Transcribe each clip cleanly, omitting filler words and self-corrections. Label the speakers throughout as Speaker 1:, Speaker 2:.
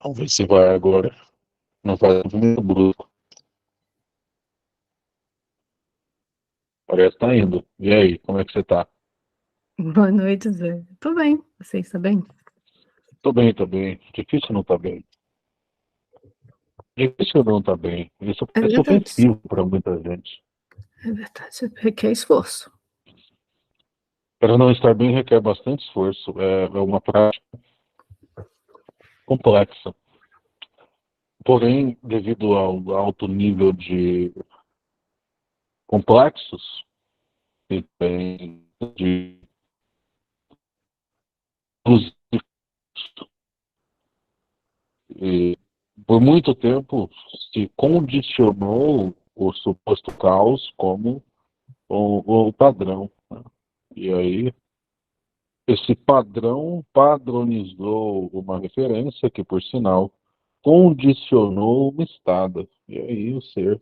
Speaker 1: Vamos ver se vai agora. Não faz movimento brusco. Parece que tá indo. E aí, como é que você tá?
Speaker 2: Boa noite, Zé. Tô bem, você está bem?
Speaker 1: Tô bem, tô bem. Difícil não tá bem. Difícil não tá bem. Isso
Speaker 2: É
Speaker 1: parece
Speaker 2: verdade,
Speaker 1: ofensivo para muita gente.
Speaker 2: é verdade. Requer esforço.
Speaker 1: Para não estar bem requer bastante esforço. É uma prática complexa. Porém, devido ao alto nível de complexos que tem de e por muito tempo se condicionou o suposto caos como o padrão, né? E aí esse padrão padronizou uma referência que, por sinal, condicionou uma estada. E aí o ser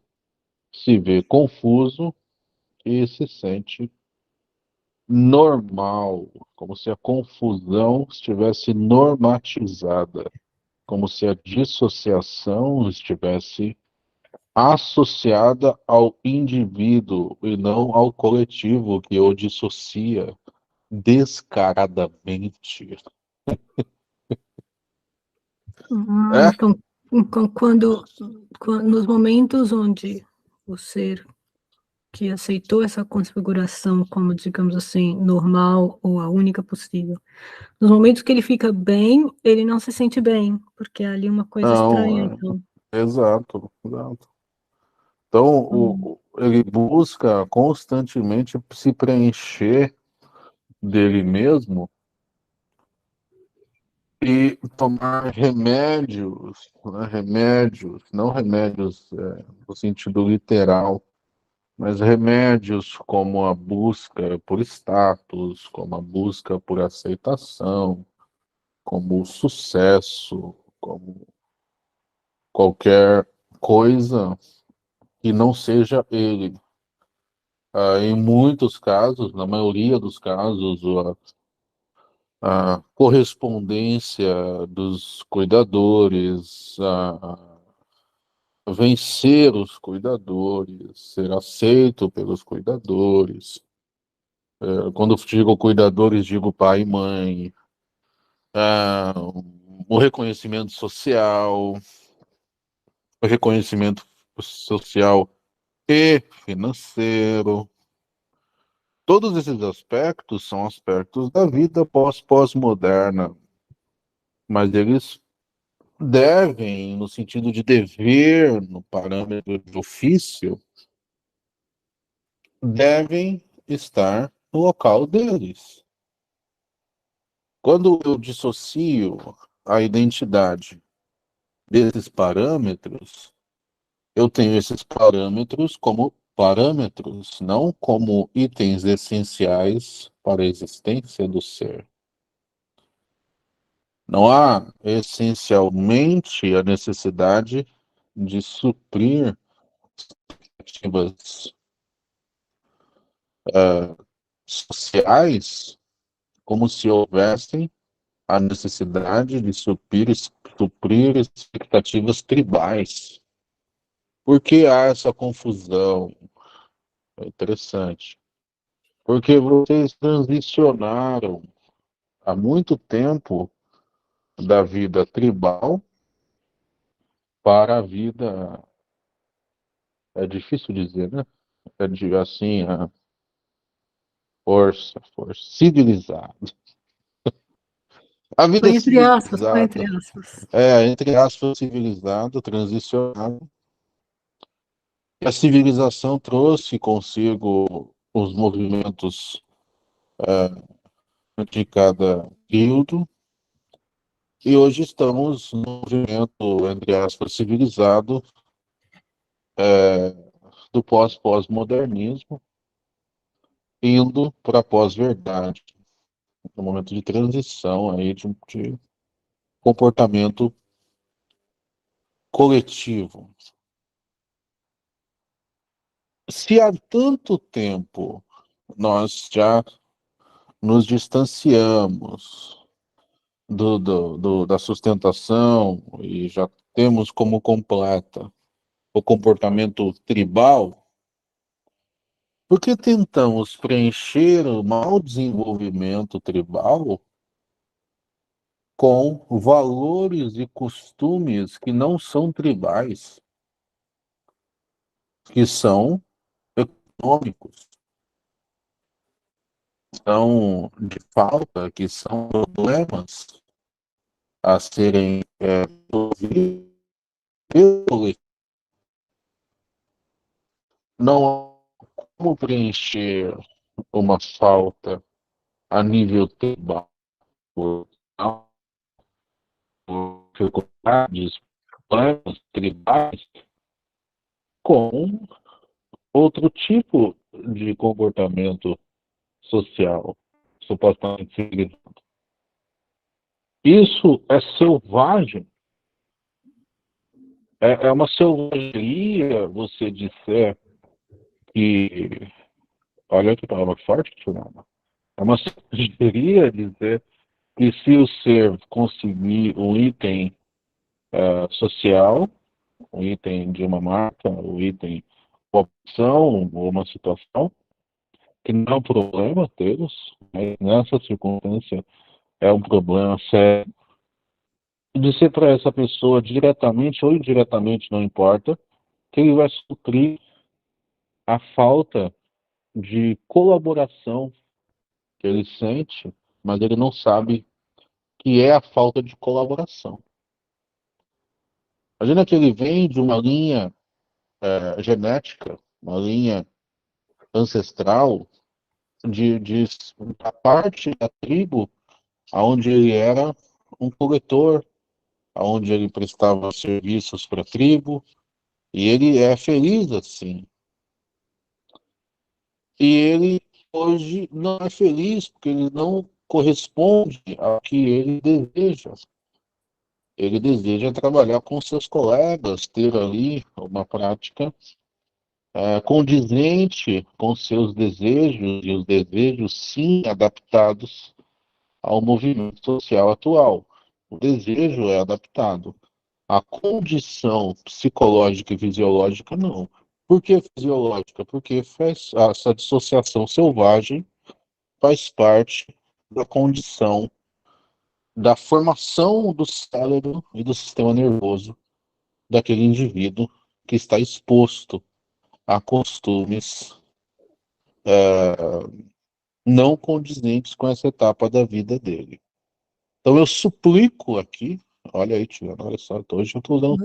Speaker 1: se vê confuso e se sente normal, como se a confusão estivesse normatizada, como se a dissociação estivesse associada ao indivíduo e não ao coletivo que o dissocia descaradamente. É?
Speaker 2: Então, nos momentos onde o ser que aceitou essa configuração como, digamos assim, normal ou a única possível, nos momentos que ele fica bem, ele não se sente bem, porque é ali uma coisa estranha,
Speaker 1: Não,
Speaker 2: então.
Speaker 1: exato, exato. Então,
Speaker 2: hum,
Speaker 1: ele busca constantemente se preencher dele mesmo e tomar remédios, né, remédios, não remédios no sentido literal, mas remédios como a busca por status, como a busca por aceitação, como o sucesso, como qualquer coisa que não seja ele. Em muitos casos, na maioria dos casos, a correspondência dos cuidadores, a vencer os cuidadores, ser aceito pelos cuidadores. Quando digo cuidadores, digo pai e mãe. Ah, o reconhecimento social, o reconhecimento social e financeiro. Todos esses aspectos são aspectos da vida pós-moderna, mas eles devem, no sentido de dever, no parâmetro de ofício, devem estar no local deles. Quando eu dissocio a identidade desses parâmetros, eu tenho esses parâmetros como parâmetros, não como itens essenciais para a existência do ser. Não há essencialmente a necessidade de suprir expectativas sociais como se houvessem a necessidade de suprir expectativas tribais. Por que há essa confusão? É interessante. Porque vocês transicionaram há muito tempo da vida tribal para a vida, é difícil dizer, né? Assim, força, civilizada. A vida
Speaker 2: Foi entre
Speaker 1: civilizada,
Speaker 2: aspas.
Speaker 1: entre aspas, civilizada, transicionada. A civilização trouxe consigo os movimentos de cada período, e hoje estamos no movimento, entre aspas, civilizado do pós-modernismo, indo para a pós-verdade, no momento de transição aí de comportamento coletivo. Se há tanto tempo nós já nos distanciamos da sustentação e já temos como completa o comportamento tribal, porque tentamos preencher o mau desenvolvimento tribal com valores e costumes que não são tribais, que são econômicos, são de falta, que são problemas a serem resolvidos pelo coletivo. Não há como preencher uma falta a nível tribal por dificuldades, problemas tribais com outro tipo de comportamento social, supostamente civilizado. Isso é selvagem. É uma selvageria você disser que. Olha que palavra forte, Fernanda. É uma selvageria dizer que se o ser conseguir um item social, um item de uma marca, um item, uma opção ou uma situação, que não é um problema tê-los, mas nessa circunstância é um problema sério, dizer para essa pessoa diretamente ou indiretamente, não importa, que ele vai suprir a falta de colaboração que ele sente, mas ele não sabe que é a falta de colaboração. Imagina que ele vem de uma linha genética, uma linha ancestral, a parte da tribo onde ele era um coletor, onde ele prestava serviços para a tribo, e ele é feliz assim. E ele hoje não é feliz porque ele não corresponde ao que ele deseja. Ele deseja trabalhar com seus colegas, ter ali uma prática condizente com seus desejos, e os desejos, sim, adaptados ao movimento social atual. O desejo é adaptado. A condição psicológica e fisiológica, não. Por que fisiológica? Porque essa dissociação selvagem faz parte da condição da formação do cérebro e do sistema nervoso daquele indivíduo que está exposto a costumes não condizentes com essa etapa da vida dele. Então eu suplico aqui, olha aí, Tiana, olha só, hoje eu estou usando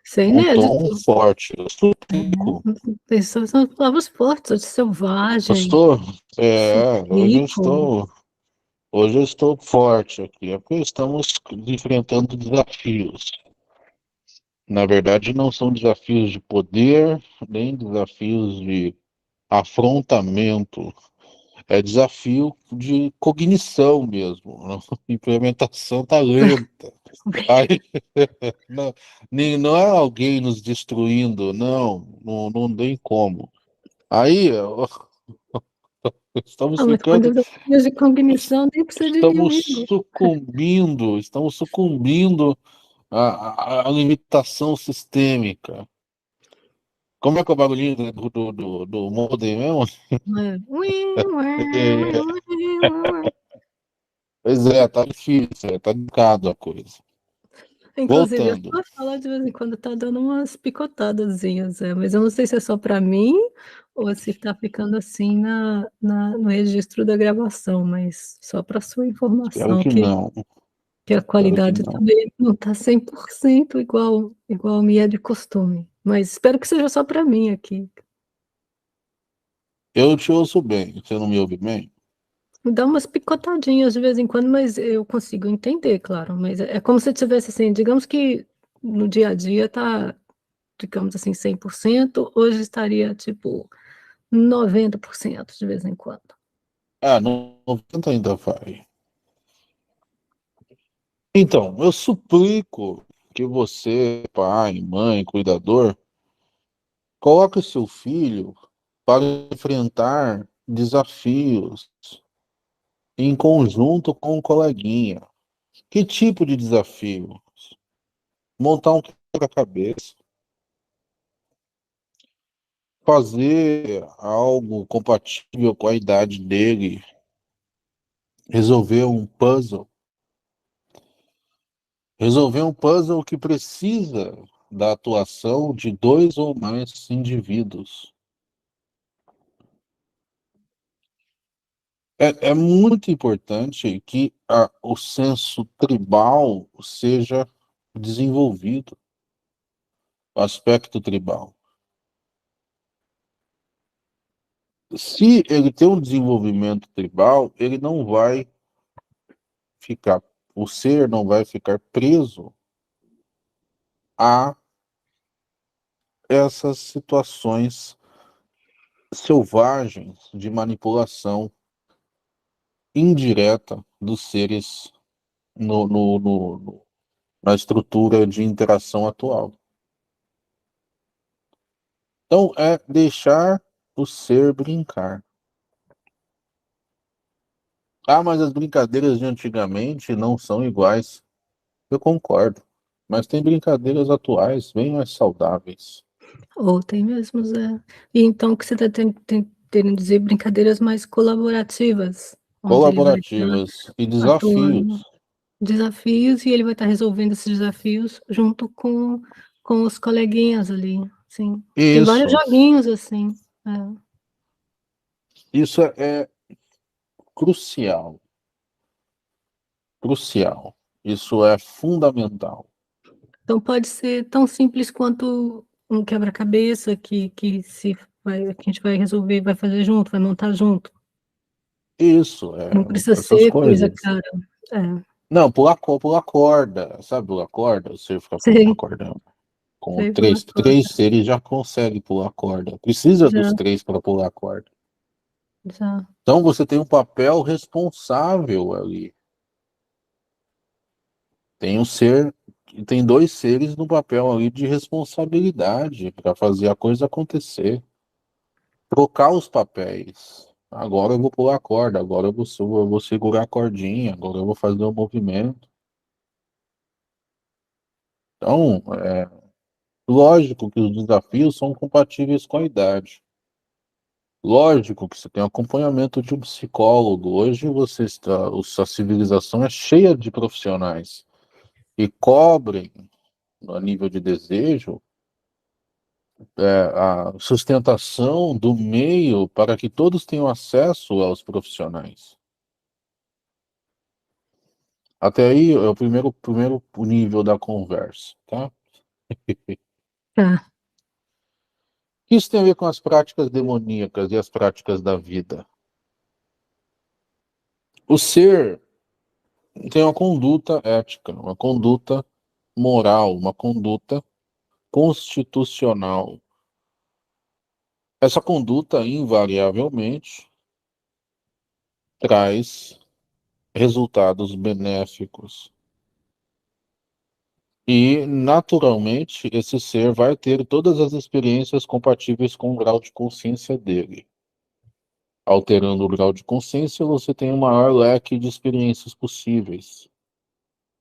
Speaker 2: Isso é
Speaker 1: um
Speaker 2: inédito.
Speaker 1: tom forte. Eu suplico.
Speaker 2: Essas são palavras fortes, de selvagem,
Speaker 1: Pastor,
Speaker 2: suplico.
Speaker 1: hoje eu estou forte aqui, é porque estamos enfrentando desafios. Na verdade, não são desafios de poder, nem desafios de afrontamento, é desafio de cognição mesmo. A implementação está lenta. Aí, não, não é alguém nos destruindo, não tem como. Aí, estamos
Speaker 2: Ah, mas quando
Speaker 1: ficando,
Speaker 2: eu dou de cognição, nem precisa de inimigo.
Speaker 1: estamos sucumbindo à limitação sistêmica. Como é que é o barulhinho do modem mesmo?
Speaker 2: É.
Speaker 1: Pois é, tá difícil, tá delicado a coisa.
Speaker 2: Inclusive, a
Speaker 1: Voltando,
Speaker 2: sua fala de vez em quando tá dando umas picotadazinhas, mas eu não sei se é só para mim ou se tá ficando assim no registro da gravação, mas só para sua
Speaker 1: espero
Speaker 2: informação,
Speaker 1: que não,
Speaker 2: que a
Speaker 1: espero que
Speaker 2: qualidade
Speaker 1: não.
Speaker 2: também não tá 100% igual me é de costume, mas espero que seja só para mim aqui.
Speaker 1: Eu te ouço bem, você não me ouve bem?
Speaker 2: Dá umas picotadinhas de vez em quando, mas eu consigo entender, claro. Mas é como se tivesse assim, digamos que no dia a dia tá, digamos assim, 100%, hoje estaria tipo 90% de vez em quando.
Speaker 1: Ah, não, 90 ainda vai. Então, eu suplico que você, pai, mãe, cuidador, coloque seu filho para enfrentar desafios em conjunto com o coleguinha. Que tipo de desafio? Montar um quebra-cabeça, fazer algo compatível com a idade dele, resolver um puzzle. Resolver um puzzle que precisa da atuação de dois ou mais indivíduos. É muito importante que o senso tribal seja desenvolvido, o aspecto tribal. Se ele tem um desenvolvimento tribal, ele não vai ficar, o ser não vai ficar preso a essas situações selvagens de manipulação indireta dos seres na estrutura de interação atual. Então, é deixar o ser brincar. Ah, mas as brincadeiras de antigamente não são iguais. Eu concordo. Mas tem brincadeiras atuais bem mais saudáveis.
Speaker 2: Ou tem mesmo, Zé. E então o que você está querendo dizer brincadeiras mais colaborativas, onde ele vai estar
Speaker 1: Colaborativas e
Speaker 2: atuando
Speaker 1: desafios.
Speaker 2: desafios e ele vai estar resolvendo esses desafios junto com os coleguinhas ali, sim. Tem vários
Speaker 1: Isso.
Speaker 2: joguinhos assim. É.
Speaker 1: Isso é crucial. Crucial. Isso é fundamental.
Speaker 2: Então pode ser tão simples quanto um quebra-cabeça que a gente vai resolver, vai fazer junto, vai montar junto.
Speaker 1: Isso,
Speaker 2: Não precisa
Speaker 1: essas
Speaker 2: ser coisa
Speaker 1: coisas.
Speaker 2: cara. É.
Speaker 1: Não, pular corda. Sabe pular corda? Você fica pulando a
Speaker 2: Sei,
Speaker 1: corda. Com
Speaker 2: sei pular
Speaker 1: três
Speaker 2: corda.
Speaker 1: seres já consegue pular corda. Precisa dos
Speaker 2: Já,
Speaker 1: três para pular corda.
Speaker 2: já.
Speaker 1: Então você tem um papel responsável ali. Tem um ser, tem dois seres no papel ali de responsabilidade para fazer a coisa acontecer. Trocar os papéis. Agora eu vou pular a corda, agora eu vou segurar a cordinha, agora eu vou fazer o movimento. Então, lógico que os desafios são compatíveis com a idade. Lógico que você tem acompanhamento de um psicólogo. Hoje a civilização é cheia de profissionais que cobrem, a nível de desejo, a sustentação do meio para que todos tenham acesso aos profissionais. Até aí é o primeiro nível da conversa, tá?
Speaker 2: Tá.
Speaker 1: Isso tem a ver com as práticas demoníacas e as práticas da vida. O ser tem uma conduta ética, uma conduta moral, uma conduta constitucional. Essa conduta, invariavelmente, traz resultados benéficos. E, naturalmente, esse ser vai ter todas as experiências compatíveis com o grau de consciência dele. Alterando o grau de consciência, você tem um maior leque de experiências possíveis.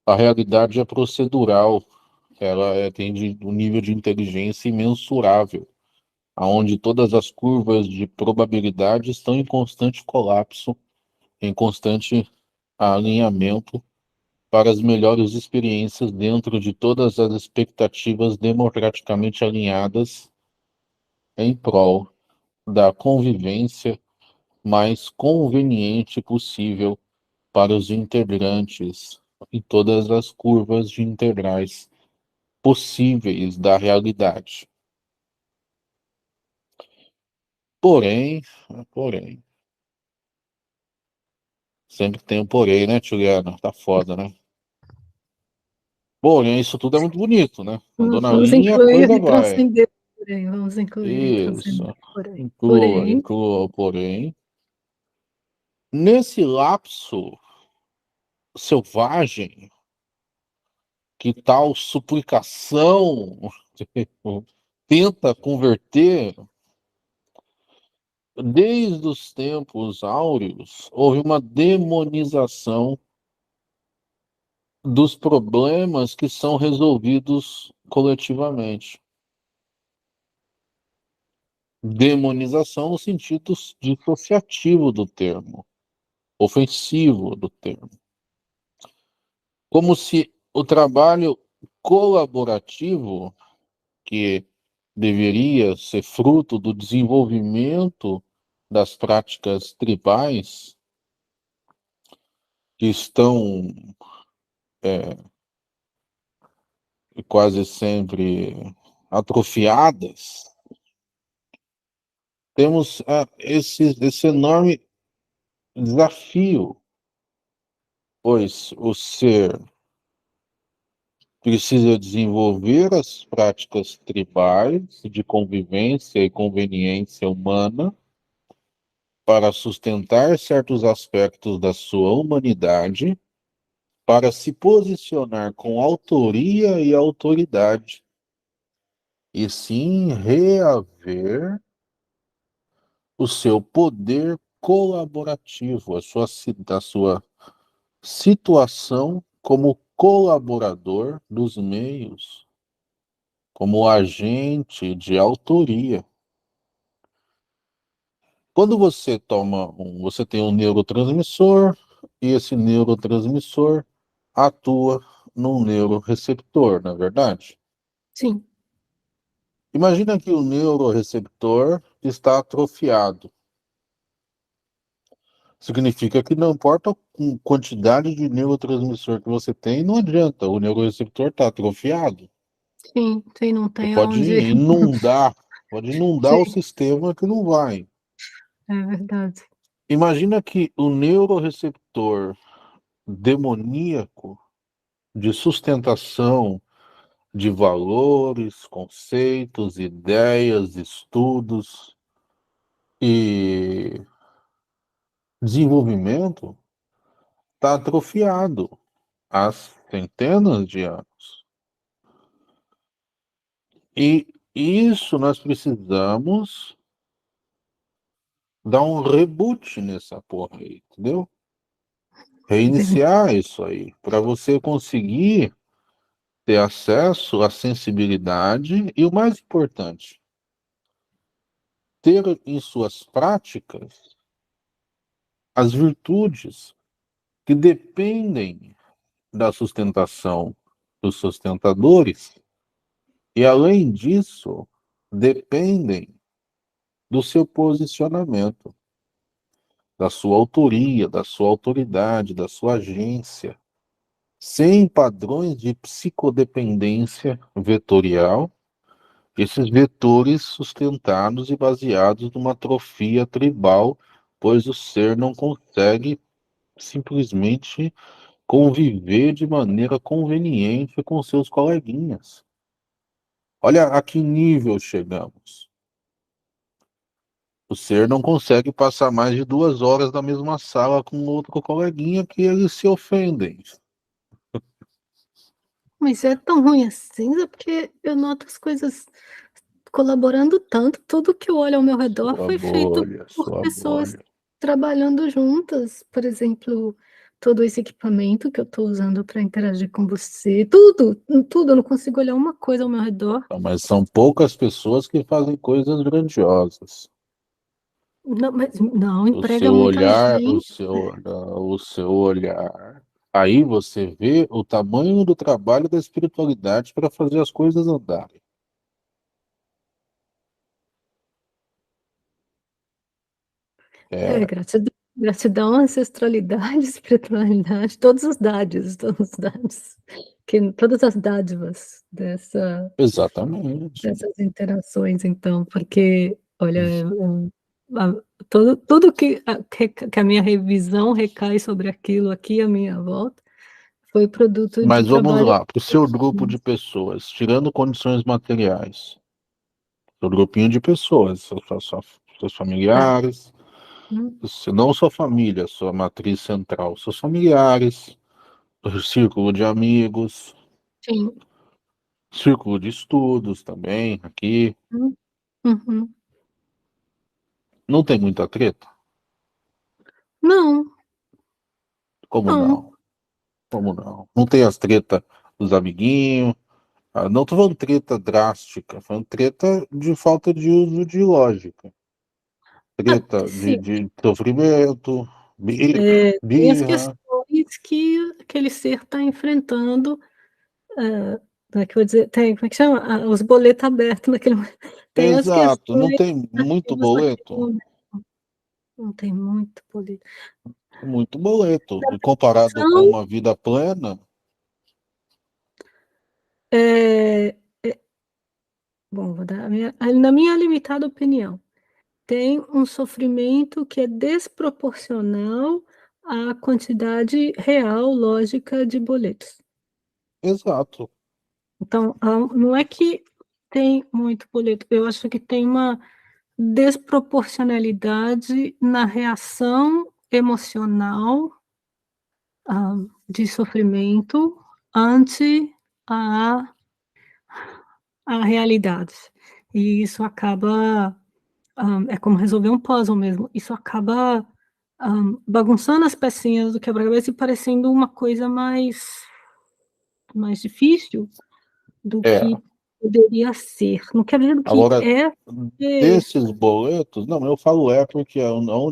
Speaker 1: A realidade é procedural, tem um nível de inteligência imensurável, onde todas as curvas de probabilidade estão em constante colapso, em constante alinhamento para as melhores experiências dentro de todas as expectativas democraticamente alinhadas em prol da convivência mais conveniente possível para os integrantes em todas as curvas de integrais possíveis da realidade. Porém, porém, sempre tem um porém, né, Juliana? Tá foda, né? Porém, isso tudo é muito bonito, né? Andou na
Speaker 2: Vamos
Speaker 1: linha, a
Speaker 2: incluir
Speaker 1: coisa
Speaker 2: e
Speaker 1: vai.
Speaker 2: transcender, porém. Vamos incluir e transcender,
Speaker 1: Isso.
Speaker 2: porém.
Speaker 1: Inclua,
Speaker 2: Porém,
Speaker 1: inclua o porém. Nesse lapso selvagem, que tal suplicação tenta converter, desde os tempos áureos, houve uma demonização dos problemas que são resolvidos coletivamente. Demonização no sentido dissociativo do termo, ofensivo do termo. Como se o trabalho colaborativo, que deveria ser fruto do desenvolvimento das práticas tribais, que estão quase sempre atrofiadas, temos esse enorme desafio, pois o ser precisa desenvolver as práticas tribais de convivência e conveniência humana para sustentar certos aspectos da sua humanidade, para se posicionar com autoria e autoridade, e sim reaver o seu poder colaborativo, a sua situação como colaborador dos meios, como agente de autoria. Quando você tem um neurotransmissor e esse neurotransmissor atua num neuroreceptor, não é verdade?
Speaker 2: Sim,
Speaker 1: Imagina que o neuroreceptor está atrofiado. Significa que não importa a quantidade de neurotransmissor que você tem, não adianta, o neuroreceptor está atrofiado.
Speaker 2: sim, sim, não
Speaker 1: Você
Speaker 2: tem
Speaker 1: pode
Speaker 2: aonde.
Speaker 1: inundar o
Speaker 2: Sim,
Speaker 1: sistema que não vai.
Speaker 2: é verdade.
Speaker 1: Imagina que o neuroreceptor demoníaco de sustentação de valores, conceitos, ideias, estudos e desenvolvimento está atrofiado há centenas de anos. E isso nós precisamos dar um reboot nessa porra aí, entendeu? Reiniciar isso aí, para você conseguir ter acesso à sensibilidade e, o mais importante, ter em suas práticas as virtudes que dependem da sustentação dos sustentadores e, além disso, dependem do seu posicionamento, da sua autoria, da sua autoridade, da sua agência, sem padrões de psicodependência vetorial, esses vetores sustentados e baseados numa atrofia tribal, pois o ser não consegue simplesmente conviver de maneira conveniente com seus coleguinhas. Olha a que nível chegamos. O ser não consegue passar mais de 2 horas na mesma sala com outro coleguinha que eles se ofendem.
Speaker 2: Mas é tão ruim assim, é porque eu noto as coisas colaborando tanto, tudo que eu olho ao meu redor foi feito por
Speaker 1: Sua
Speaker 2: pessoas
Speaker 1: bolha.
Speaker 2: trabalhando juntas. Por exemplo, todo esse equipamento que eu estou usando para interagir com você, tudo, eu não consigo olhar uma coisa ao meu redor.
Speaker 1: Mas são poucas pessoas que fazem coisas grandiosas.
Speaker 2: Não, mas não,
Speaker 1: O
Speaker 2: emprega
Speaker 1: seu
Speaker 2: muita
Speaker 1: olhar,
Speaker 2: gente.
Speaker 1: o seu olhar. Aí você vê o tamanho do trabalho da espiritualidade para fazer as coisas andarem.
Speaker 2: É,
Speaker 1: É,
Speaker 2: gratidão, ancestralidade, espiritualidade, todos os dados, todas as dádivas
Speaker 1: exatamente.
Speaker 2: dessas interações, então, porque, olha, tudo que a minha revisão recai sobre aquilo aqui à minha volta foi produto de
Speaker 1: Mas vamos
Speaker 2: trabalho.
Speaker 1: lá, para o seu grupo de pessoas, tirando condições materiais, seu grupinho de pessoas, seus
Speaker 2: Tá.
Speaker 1: familiares,
Speaker 2: Hum,
Speaker 1: não sua família, sua matriz central, seus familiares, o círculo de amigos,
Speaker 2: sim.
Speaker 1: círculo de estudos também, aqui.
Speaker 2: Hum, uhum.
Speaker 1: Não tem muita treta?
Speaker 2: Não,
Speaker 1: Como
Speaker 2: não.
Speaker 1: não? Como não? Não tem as tretas dos amiguinhos. Não tô falando treta drástica, falando treta de falta de uso de lógica.
Speaker 2: Ah,
Speaker 1: Treta
Speaker 2: sim,
Speaker 1: de sofrimento,
Speaker 2: tem as
Speaker 1: birra.
Speaker 2: questões que aquele ser está enfrentando, como é que eu vou dizer? Tem, como é que chama? Os boletos abertos naquele momento. Tem as
Speaker 1: Exato, não
Speaker 2: questões
Speaker 1: tem muito
Speaker 2: ativas naquele
Speaker 1: boleto?
Speaker 2: momento. Não tem muito boleto.
Speaker 1: Muito boleto.
Speaker 2: Da
Speaker 1: E comparado com
Speaker 2: percepção,
Speaker 1: uma vida plena,
Speaker 2: é, bom, vou dar na minha limitada opinião, tem um sofrimento que é desproporcional à quantidade real, lógica de boletos.
Speaker 1: exato.
Speaker 2: Então, não é que tem muito boleto, eu acho que tem uma desproporcionalidade na reação emocional, de sofrimento ante a a realidade. E isso acaba, é como resolver um puzzle mesmo, isso acaba, bagunçando as pecinhas do quebra-cabeça e parecendo uma coisa mais difícil do
Speaker 1: É.
Speaker 2: que poderia ser. Não quer dizer que
Speaker 1: Agora,
Speaker 2: é, porque
Speaker 1: desses boletos, não, eu falo porque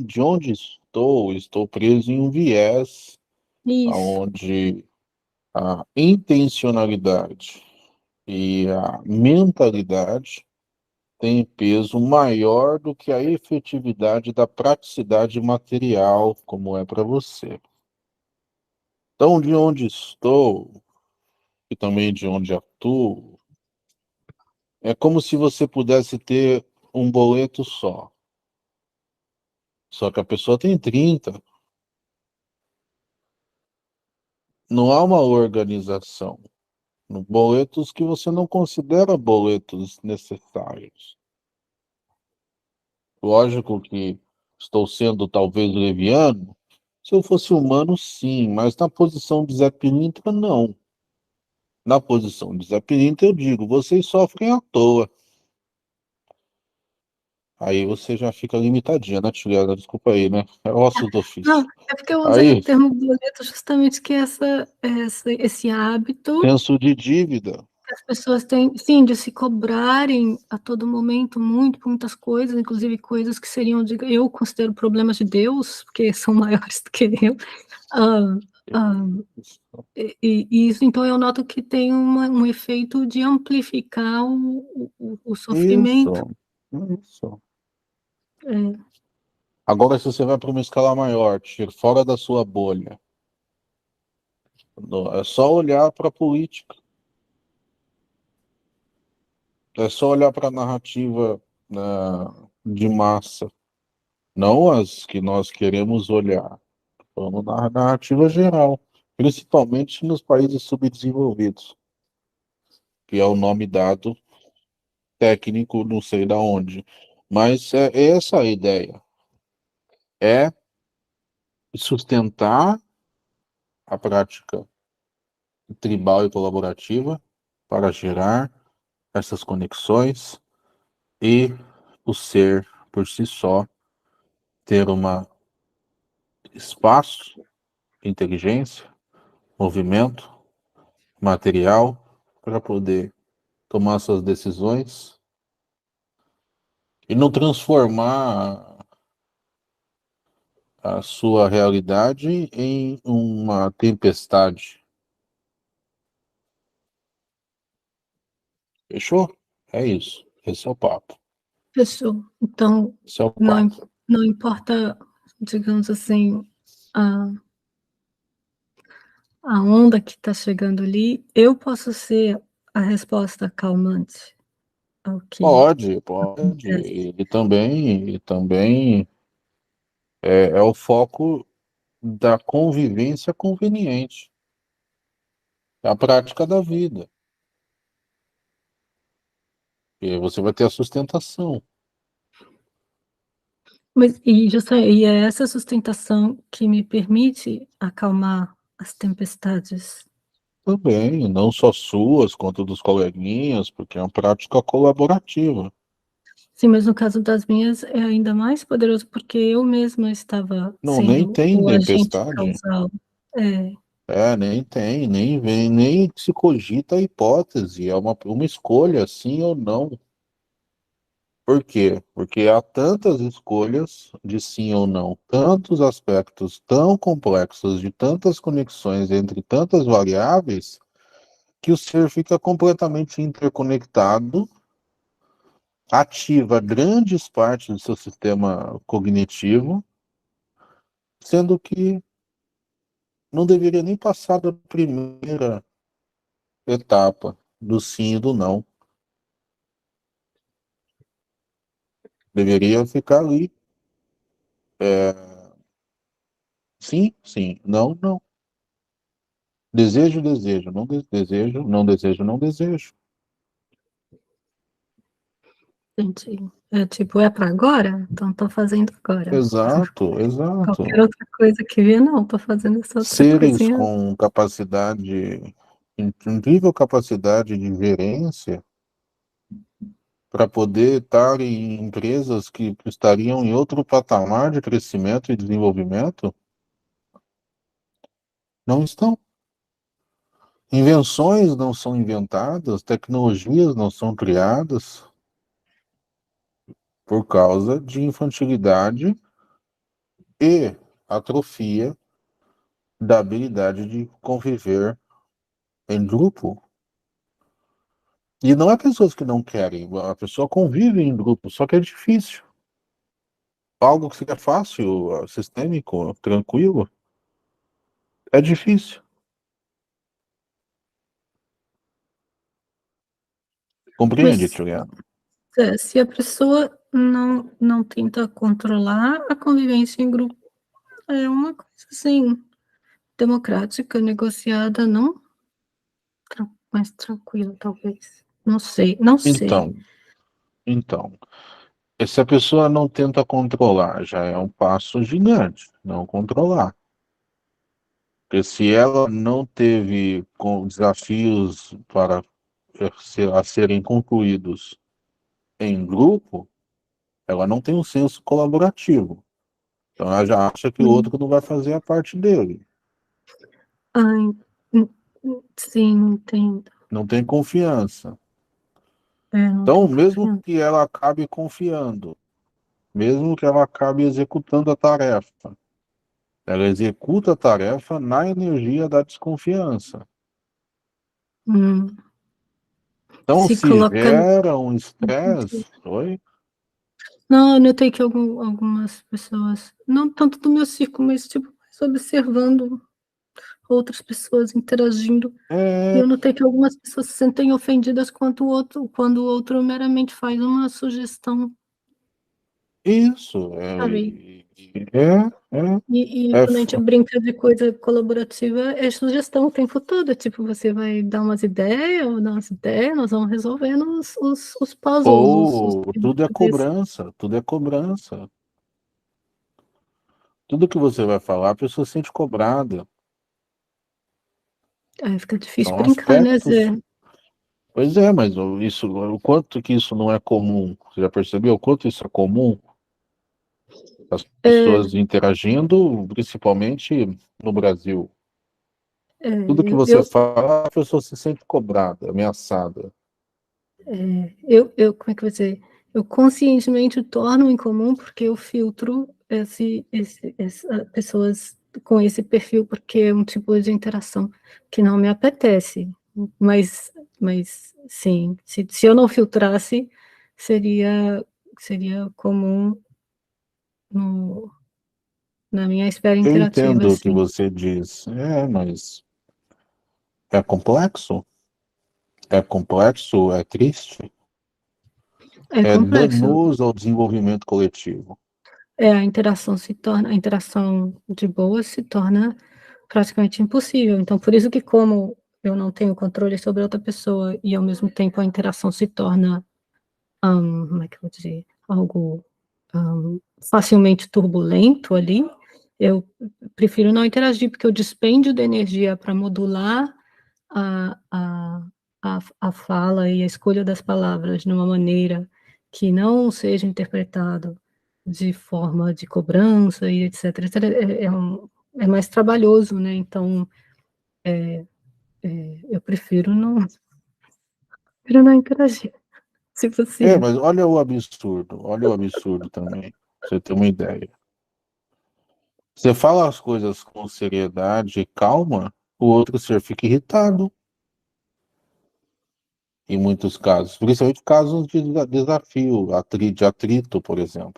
Speaker 1: de onde estou preso em um viés
Speaker 2: isso.
Speaker 1: onde a intencionalidade e a mentalidade têm peso maior do que a efetividade da praticidade material, como é para você. Então, de onde estou, e também de onde atuo, é como se você pudesse ter um boleto só. Só que a pessoa tem 30. Não há uma organização. Boletos que você não considera boletos necessários. Lógico que estou sendo talvez leviano. Se eu fosse humano, sim, mas na posição de Zé Pilintra, não. Na posição de Zé Pilintra, eu digo, vocês sofrem à toa. Aí você já fica limitadinha, né, Juliana? Desculpa aí, né? É ossos do
Speaker 2: Não,
Speaker 1: ofício.
Speaker 2: é porque eu usei o
Speaker 1: Aí,
Speaker 2: termo boleto justamente que esse hábito
Speaker 1: senso de dívida.
Speaker 2: que as pessoas têm, sim, de se cobrarem a todo momento muito por muitas coisas, inclusive coisas que seriam, eu considero problemas de Deus, porque são maiores do que eu. Hã, hã, e isso, então, eu noto que tem um efeito de amplificar o sofrimento.
Speaker 1: Isso, isso.
Speaker 2: É.
Speaker 1: Agora, se você vai para uma escala maior, tira fora da sua bolha, é só olhar para a política, é só olhar para a narrativa, né, de massa, não as que nós queremos olhar, vamos na narrativa geral, principalmente nos países subdesenvolvidos, que é o nome dado técnico, não sei da onde, mas é essa a ideia, é sustentar a prática tribal e colaborativa para gerar essas conexões e o ser por si só ter uma espaço, inteligência, movimento, material para poder tomar suas decisões e não transformar a sua realidade em uma tempestade. Fechou? É isso. Esse é o papo.
Speaker 2: Pessoa. Então,
Speaker 1: Esse é o
Speaker 2: não
Speaker 1: papo.
Speaker 2: não importa, digamos assim, a a onda que está chegando ali, eu posso ser a resposta calmante ao que
Speaker 1: Pode, pode.
Speaker 2: acontece.
Speaker 1: E também é o foco da convivência conveniente, é a prática da vida. E você vai ter a sustentação
Speaker 2: Mas e é essa sustentação que me permite acalmar as tempestades.
Speaker 1: também, não só suas, quanto dos coleguinhas, porque é uma prática colaborativa.
Speaker 2: Sim, mas no caso das minhas é ainda mais poderoso, porque eu mesma estava
Speaker 1: Não, nem
Speaker 2: sendo
Speaker 1: tem
Speaker 2: o agente
Speaker 1: tempestade.
Speaker 2: causal. É.
Speaker 1: Nem tem, nem vem, nem se cogita a hipótese, é uma escolha, sim ou não. Por quê? Porque há tantas escolhas de sim ou não, tantos aspectos tão complexos, de tantas conexões entre tantas variáveis, que o ser fica completamente interconectado, ativa grandes partes do seu sistema cognitivo, sendo que não deveria nem passar da primeira etapa do sim e do não. Deveria ficar ali. Sim, sim. Não, não. Desejo, desejo. Não desejo, não desejo, não desejo.
Speaker 2: Entendi. É tipo, é para agora? Então tô fazendo agora.
Speaker 1: Exato,
Speaker 2: Qualquer
Speaker 1: exato.
Speaker 2: outra coisa que vier, não, tô fazendo essa outra
Speaker 1: Seres
Speaker 2: coisinha.
Speaker 1: com capacidade, incrível capacidade de gerência, para poder estar em empresas que estariam em outro patamar de crescimento e desenvolvimento, não estão. Invenções não são inventadas, tecnologias não são criadas por causa de infantilidade e atrofia da habilidade de conviver em grupo. E não é pessoas que não querem, a pessoa convive em grupo, só que é difícil. Algo que seja fácil, sistêmico, tranquilo, é difícil. Compreende,
Speaker 2: Mas
Speaker 1: Juliano?
Speaker 2: se a pessoa não tenta controlar a convivência em grupo, é uma coisa assim, democrática, negociada, não mais tranquila, talvez. Não sei, não sei.
Speaker 1: Então, então, se a pessoa não tenta controlar, já é um passo gigante, não controlar. Porque se ela não teve desafios para a serem concluídos em grupo, ela não tem um senso colaborativo. Então ela já acha que o
Speaker 2: Hum.
Speaker 1: outro não vai fazer a parte dele.
Speaker 2: Ai, sim, entendo.
Speaker 1: Não tem confiança.
Speaker 2: Não
Speaker 1: Então,
Speaker 2: tem
Speaker 1: mesmo
Speaker 2: confiança.
Speaker 1: que ela acabe confiando, mesmo que ela acabe executando a tarefa, ela executa a tarefa na energia da desconfiança.
Speaker 2: Hum.
Speaker 1: Então,
Speaker 2: Se
Speaker 1: se
Speaker 2: coloca.
Speaker 1: gera um estresse, oi?
Speaker 2: Não, eu notei que algumas pessoas, não tanto do meu círculo, mas tipo, mais observando outras pessoas interagindo. E
Speaker 1: É
Speaker 2: eu notei que algumas pessoas se sentem ofendidas quando o outro meramente faz uma sugestão,
Speaker 1: isso,
Speaker 2: sabe? E
Speaker 1: é,
Speaker 2: quando a gente brinca de coisa colaborativa, é sugestão o tempo todo. Tipo, você vai dar umas ideias, eu vou dar umas ideias, nós vamos resolvendo os puzzles, os
Speaker 1: ou tudo é
Speaker 2: quebra-cabeça.
Speaker 1: cobrança, tudo é cobrança. Tudo que você vai falar, a pessoa se sente cobrada.
Speaker 2: Aí fica difícil
Speaker 1: São
Speaker 2: brincar, né,
Speaker 1: aspectos.
Speaker 2: Zé?
Speaker 1: Pois é, mas o quanto que isso não é comum? Você já percebeu o quanto isso é comum? As
Speaker 2: É,
Speaker 1: pessoas interagindo, principalmente no Brasil.
Speaker 2: é,
Speaker 1: Tudo que
Speaker 2: eu,
Speaker 1: você
Speaker 2: eu,
Speaker 1: fala, a pessoa se sente cobrada, ameaçada.
Speaker 2: como é que eu vou dizer? Eu conscientemente torno em comum porque eu filtro pessoas com esse perfil, porque é um tipo de interação que não me apetece. Mas, mas sim, se eu não filtrasse, seria, seria comum no, na minha esfera
Speaker 1: Eu
Speaker 2: interativa,
Speaker 1: entendo o que
Speaker 2: assim.
Speaker 1: você diz, mas é complexo? É complexo, é triste,
Speaker 2: É
Speaker 1: é
Speaker 2: complexo.
Speaker 1: danoso ao desenvolvimento coletivo.
Speaker 2: A interação de boa se torna praticamente impossível. Então, por isso que como eu não tenho controle sobre outra pessoa e ao mesmo tempo a interação se torna, como é que eu vou dizer, algo facilmente turbulento ali, eu prefiro não interagir, porque o dispêndio de energia para modular a, a, a fala e a escolha das palavras de uma maneira que não seja interpretado de forma de cobrança e etc, etc é mais trabalhoso, né? Então, eu prefiro não interagir, se possível.
Speaker 1: Mas olha o absurdo também, pra você ter uma ideia. Você fala as coisas com seriedade e calma, o outro ser fica irritado, em muitos casos, principalmente casos de desafio, de atrito, por exemplo.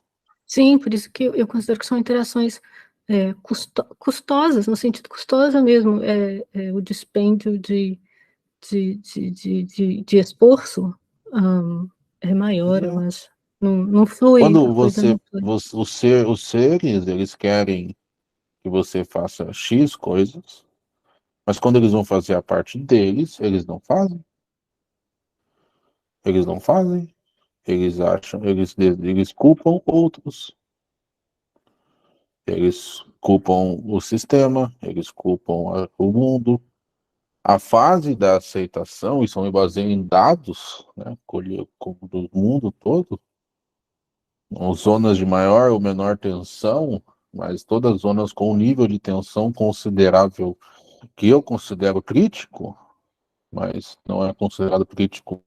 Speaker 2: Sim, por isso que eu considero que são interações custosas, no sentido custosa mesmo, o dispêndio de esforço é maior, eu
Speaker 1: É.
Speaker 2: acho. Não flui, a
Speaker 1: Quando
Speaker 2: coisa não flui.
Speaker 1: os seres, eles querem que você faça X coisas, mas quando eles vão fazer a parte deles, eles não fazem. Eles não fazem. Eles acham, eles culpam outros. Eles culpam o sistema, eles culpam o mundo. A fase da aceitação, isso me baseio em dados, né, do mundo todo, zonas de maior ou menor tensão, mas todas as zonas com um nível de tensão considerável, que eu considero crítico, mas não é considerado crítico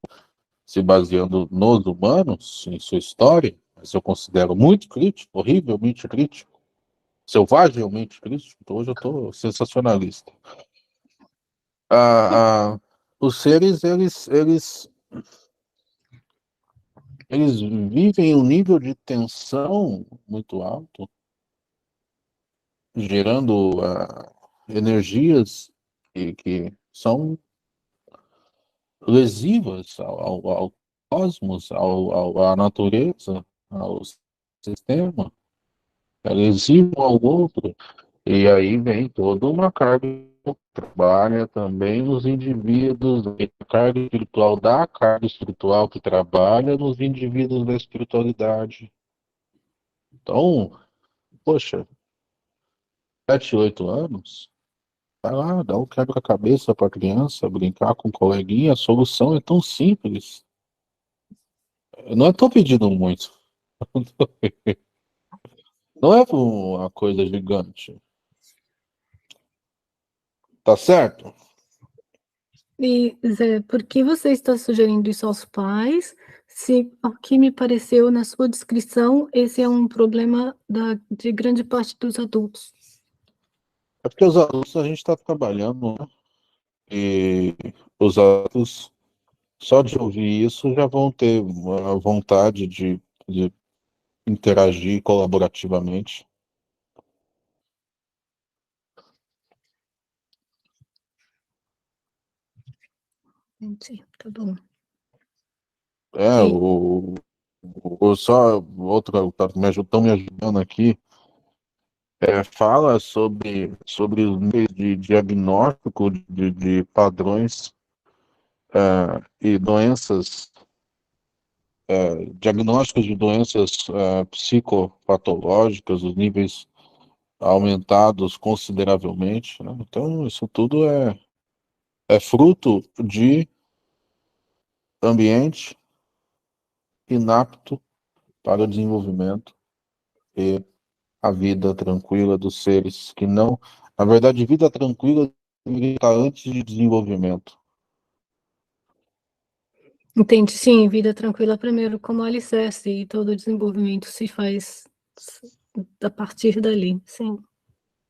Speaker 1: se baseando nos humanos, em sua história, mas eu considero muito crítico, horrivelmente crítico, selvagemmente crítico. Então hoje eu estou sensacionalista. Ah, os seres, eles vivem um nível de tensão muito alto, gerando energias que são lesivas ao cosmos, à natureza, ao sistema, é lesivo ao outro. E aí vem toda uma carga que trabalha também nos indivíduos, a carga espiritual da carga espiritual que trabalha nos indivíduos da espiritualidade. Então, poxa, 7, 8 anos, vai lá, dá um quebra-cabeça para a criança, brincar com o coleguinha, a solução é tão simples. Eu não estou pedindo muito, não é uma coisa gigante, tá certo?
Speaker 2: E, Zé, por que você está sugerindo isso aos pais, se, ao que me pareceu na sua descrição, esse é um problema de grande parte dos adultos?
Speaker 1: É porque os adultos a gente está trabalhando, né? E os adultos, só de ouvir isso, já vão ter uma vontade de interagir colaborativamente.
Speaker 2: Entendi, tá bom.
Speaker 1: É,
Speaker 2: E,
Speaker 1: só outro, estão me ajudando aqui, fala sobre os níveis de diagnóstico de padrões e doenças, diagnósticos de doenças psicopatológicas, os níveis aumentados consideravelmente, né? Então, isso tudo é fruto de ambiente inapto para o desenvolvimento e a vida tranquila dos seres que não. Na verdade, vida tranquila deveria estar antes de desenvolvimento.
Speaker 2: entende? Sim, vida tranquila primeiro como alicerce e todo o desenvolvimento se faz a partir dali, sim.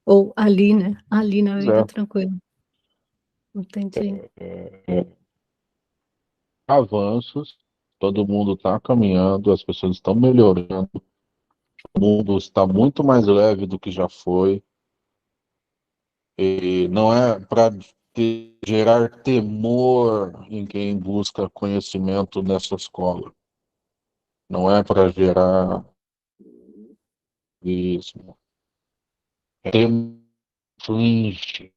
Speaker 2: Ou ali, né? Ali na vida
Speaker 1: Certo?
Speaker 2: tranquila. Entendi.
Speaker 1: Avanços, todo mundo está caminhando, as pessoas estão melhorando, o mundo está muito mais leve do que já foi, e não é para gerar temor em quem busca conhecimento nessa escola, não é para gerar isso, é inflige,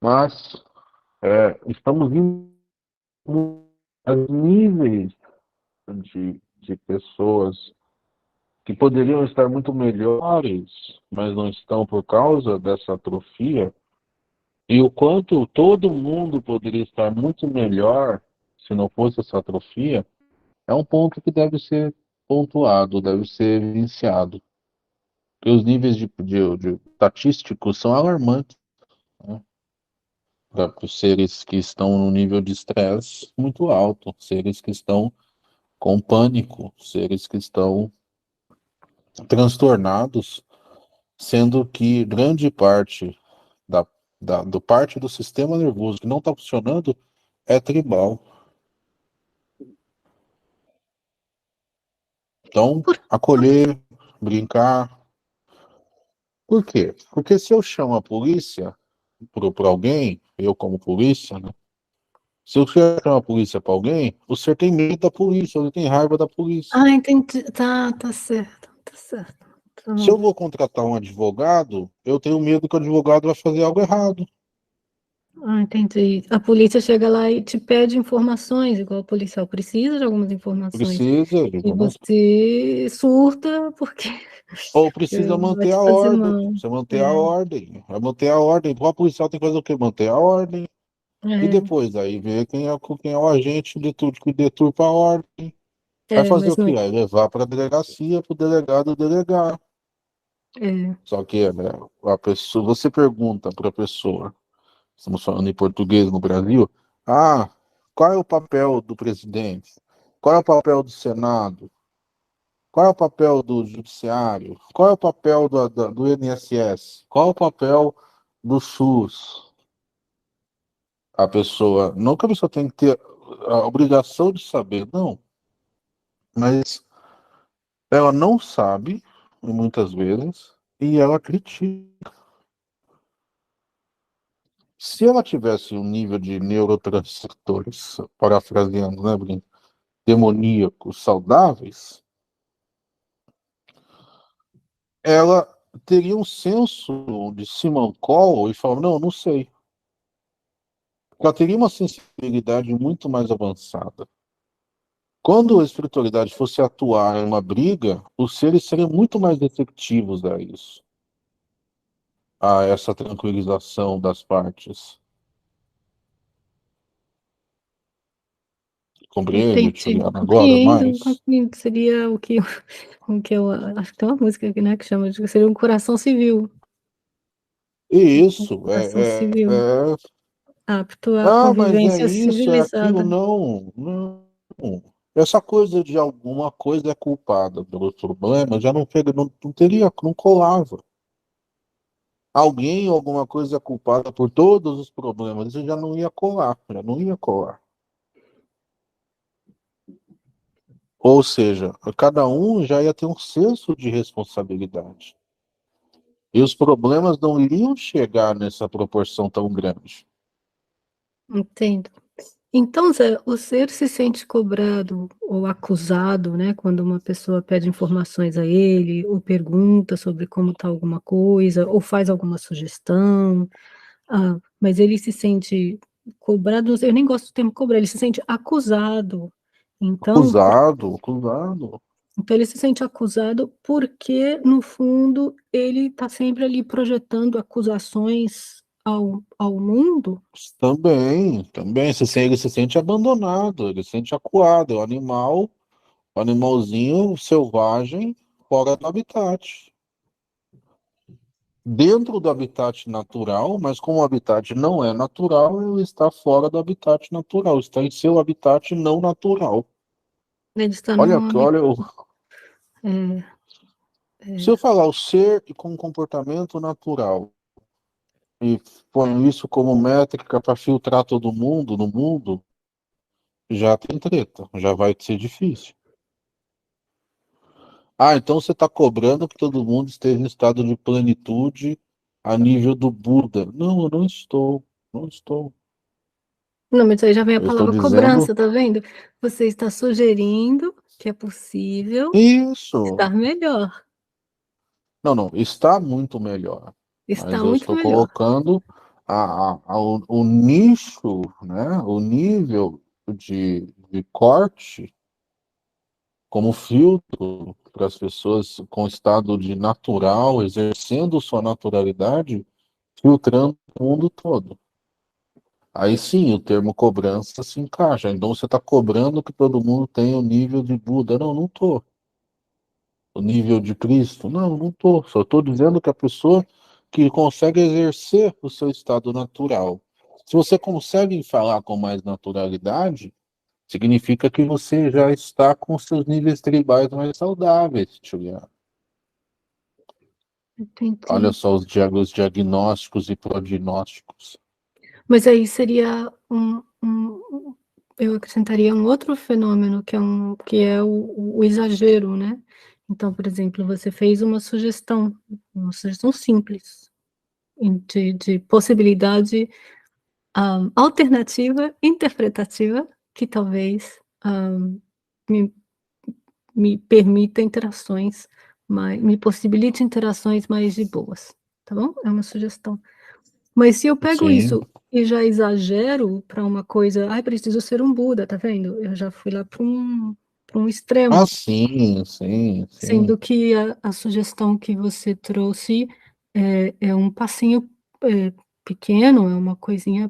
Speaker 1: mas estamos indo a níveis de pessoas que poderiam estar muito melhores, mas não estão por causa dessa atrofia, e o quanto todo mundo poderia estar muito melhor se não fosse essa atrofia, é um ponto que deve ser pontuado, deve ser evidenciado. Porque os níveis de estatísticos são alarmantes. para os seres que estão no nível de estresse muito alto, seres que estão com pânico, seres que estão transtornados, sendo que grande parte da, do parte do sistema nervoso que não está funcionando é tribal. Então,
Speaker 2: Por, por quê?
Speaker 1: acolher, brincar. Por quê? Porque se eu chamo a polícia para alguém, eu como polícia, né? Se eu chamar a polícia para alguém, o senhor tem medo da polícia, ele tem raiva da polícia.
Speaker 2: Ah, entendi. Tá certo, tá certo. Tá
Speaker 1: Se eu
Speaker 2: bom.
Speaker 1: vou contratar um advogado, eu tenho medo que o advogado vai fazer algo errado.
Speaker 2: Ah, entendi. A polícia chega lá e te pede informações, igual o policial precisa de algumas informações.
Speaker 1: Precisa,
Speaker 2: E você surta porque
Speaker 1: ou precisa
Speaker 2: vai
Speaker 1: manter
Speaker 2: te
Speaker 1: a
Speaker 2: fazer
Speaker 1: ordem.
Speaker 2: mal.
Speaker 1: Você manter a
Speaker 2: É,
Speaker 1: ordem. Vai manter a ordem. O policial tem que fazer o quê? Manter a ordem. E
Speaker 2: é,
Speaker 1: depois aí ver quem é o agente de tudo que deturpa a ordem. Vai fazer
Speaker 2: mas
Speaker 1: o
Speaker 2: não.
Speaker 1: quê? Aí levar para a delegacia, para o delegado delegar.
Speaker 2: É,
Speaker 1: Só que, né, a pessoa, você pergunta para a pessoa, estamos falando em português no Brasil, qual é o papel do presidente? Qual é o papel do Senado? Qual é o papel do judiciário? Qual é o papel do INSS? Qual é o papel do SUS? A pessoa, não que a pessoa tem que ter a obrigação de saber, não, mas ela não sabe, muitas vezes, e ela critica. Se ela tivesse um nível de neurotransmissores, parafraseando, né, Brino, demoníacos saudáveis, ela teria um senso de Simancol e falar, não, não sei. Ela teria uma sensibilidade muito mais avançada. Quando a espiritualidade fosse atuar em uma briga, os seres seriam muito mais receptivos a isso, a essa tranquilização das partes. Compreende,
Speaker 2: entendi.
Speaker 1: Juliana, agora
Speaker 2: Compreendo,
Speaker 1: mais?
Speaker 2: compreendo. Seria o que eu acho que tem uma música aqui, né, que chama de seria um coração civil.
Speaker 1: E
Speaker 2: Um
Speaker 1: isso,
Speaker 2: coração civil, apto à
Speaker 1: mas é
Speaker 2: convivência
Speaker 1: isso, é aquilo,
Speaker 2: civilizada.
Speaker 1: não, não. Essa coisa de alguma coisa é culpada pelos problemas, já não, não teria, não colava. Alguém ou alguma coisa é culpada por todos os problemas, isso já não ia colar, já não ia colar. Ou seja, cada um já ia ter um senso de responsabilidade. E os problemas não iriam chegar nessa proporção tão grande.
Speaker 2: Entendo. Então, Zé, o ser se sente cobrado ou acusado, né, quando uma pessoa pede informações a ele, ou pergunta sobre como está alguma coisa, ou faz alguma sugestão, mas ele se sente cobrado, eu nem gosto do termo cobrar, ele se sente acusado. Então,
Speaker 1: Acusado, acusado.
Speaker 2: então ele se sente acusado porque, no fundo, ele está sempre ali projetando acusações ao mundo.
Speaker 1: Também, também. Ele se sente abandonado, ele se sente acuado. É um animal, um animalzinho selvagem fora do habitat. Dentro do habitat natural, mas como o habitat não é natural, ele está fora do habitat natural, está em seu habitat não natural.
Speaker 2: Ele está
Speaker 1: Olha,
Speaker 2: num
Speaker 1: olha,
Speaker 2: é,
Speaker 1: se eu falar o ser com comportamento natural e ponho isso como métrica para filtrar todo mundo no mundo, já tem treta, já vai ser difícil. Então você está cobrando que todo mundo esteja em estado de plenitude a nível do Buda. Não, eu não estou, não estou.
Speaker 2: Não, mas aí já vem a
Speaker 1: Eu estou
Speaker 2: palavra
Speaker 1: dizendo
Speaker 2: cobrança, tá vendo? Você está sugerindo que é possível
Speaker 1: isso.
Speaker 2: estar melhor,
Speaker 1: Não, não, está muito melhor.
Speaker 2: está
Speaker 1: Mas eu
Speaker 2: muito
Speaker 1: estou
Speaker 2: melhor.
Speaker 1: colocando o nicho, né, o nível de corte como filtro para as pessoas com estado de natural, exercendo sua naturalidade, filtrando o mundo todo. Aí sim, o termo cobrança se encaixa. Então você está cobrando que todo mundo tenha o nível de Buda. Não, não estou. O nível de Cristo. Não, não estou. Só estou dizendo que a pessoa que consegue exercer o seu estado natural, Se você consegue falar com mais naturalidade, significa que você já está com seus níveis tribais mais saudáveis, Juliana. Olha
Speaker 2: Entendi.
Speaker 1: só os diagnósticos e prognósticos.
Speaker 2: Mas aí seria eu acrescentaria um outro fenômeno, que é o exagero, né? Então, por exemplo, você fez uma sugestão simples, de possibilidade alternativa, interpretativa, que talvez me, me permita interações, me possibilite interações mais de boas, tá bom? É uma sugestão. Mas se eu pego
Speaker 1: Sim.
Speaker 2: isso e já exagero para uma coisa, ai, preciso ser um Buda, tá vendo? Eu já fui lá para um
Speaker 1: Ah,
Speaker 2: extremo,
Speaker 1: sim, sim, sim.
Speaker 2: sendo que a sugestão que você trouxe é um passinho pequeno, é uma coisinha,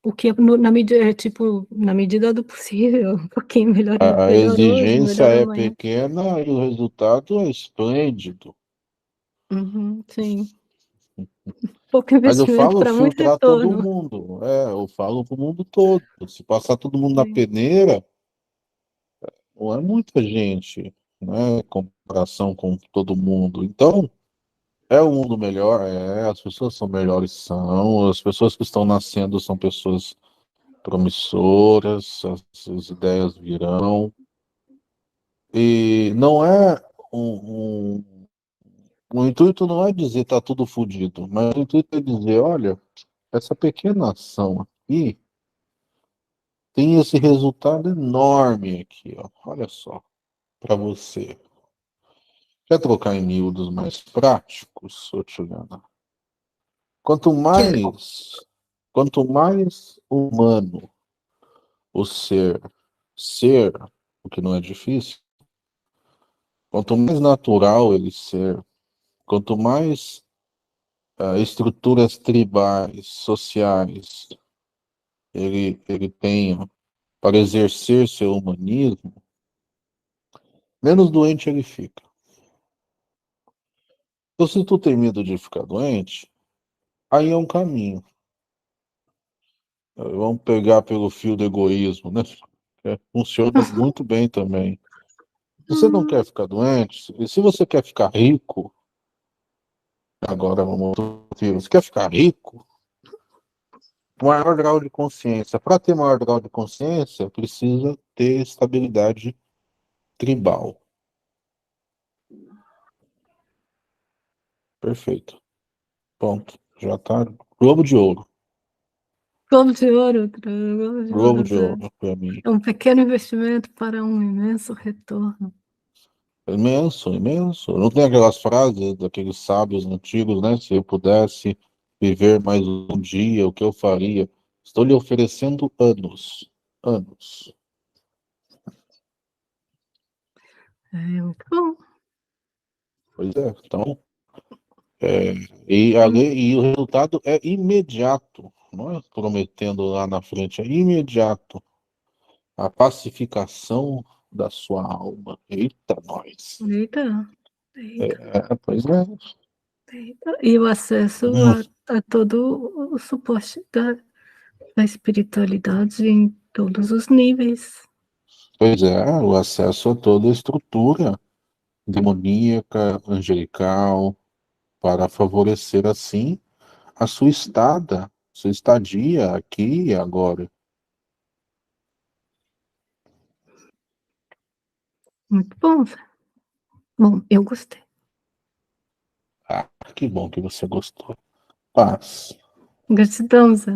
Speaker 2: o que na medida, tipo, na medida do possível, um pouquinho
Speaker 1: A
Speaker 2: melhor hoje,
Speaker 1: exigência
Speaker 2: melhor
Speaker 1: é
Speaker 2: amanhã.
Speaker 1: pequena e o resultado é esplêndido.
Speaker 2: Uhum, sim. Pouco
Speaker 1: Mas eu
Speaker 2: investimento
Speaker 1: falo
Speaker 2: para muito
Speaker 1: filtrar todo
Speaker 2: retorno.
Speaker 1: mundo. Eu falo para o mundo todo. Se passar todo mundo na
Speaker 2: Sim.
Speaker 1: peneira, não é muita gente, né? Em comparação com todo mundo. Então, é o mundo melhor, as pessoas são melhores, são, as pessoas que estão nascendo são pessoas promissoras, as ideias virão. E não é o intuito não é dizer tá tudo fodido, mas o intuito é dizer, olha, essa pequena ação aqui tem esse resultado enorme aqui, ó. Olha só, para você. Quer trocar em miúdos mais práticos, ô Juliana? Quanto
Speaker 2: Quero.
Speaker 1: mais, quanto mais humano o ser, o que não é difícil, quanto mais natural ele ser, quanto mais estruturas tribais, sociais, ele tenha para exercer seu humanismo, menos doente ele fica. Então, se tu tem medo de ficar doente, aí é um caminho. Vamos pegar pelo fio do egoísmo, né? Funciona muito bem também. Você não quer ficar doente? E se você quer ficar rico, agora vamos você quer ficar rico? Maior grau de consciência. Para ter maior grau de consciência, precisa ter estabilidade tribal. Perfeito. Ponto. Já tá. Globo de ouro.
Speaker 2: Globo de ouro, cara, Globo de
Speaker 1: Globo
Speaker 2: ouro,
Speaker 1: de
Speaker 2: Zé.
Speaker 1: ouro para mim.
Speaker 2: É um pequeno investimento para um imenso retorno.
Speaker 1: Imenso, imenso. Não tem aquelas frases daqueles sábios antigos, né? Se eu pudesse viver mais um dia, o que eu faria? Estou lhe oferecendo anos. Anos.
Speaker 2: É muito bom.
Speaker 1: Pois é. Então, e o resultado é imediato. Não é prometendo lá na frente, é imediato. A pacificação da sua alma. Eita, nós.
Speaker 2: Eita, eita,
Speaker 1: Pois é.
Speaker 2: eita. E o acesso
Speaker 1: Hum,
Speaker 2: a todo o suporte da espiritualidade em todos os níveis.
Speaker 1: Pois é, o acesso a toda a estrutura demoníaca, angelical, para favorecer assim a sua estadia aqui e agora.
Speaker 2: Muito bom, Zé. Bom, eu gostei.
Speaker 1: Ah, que bom que você gostou. Paz.
Speaker 2: Gratidão, Zé.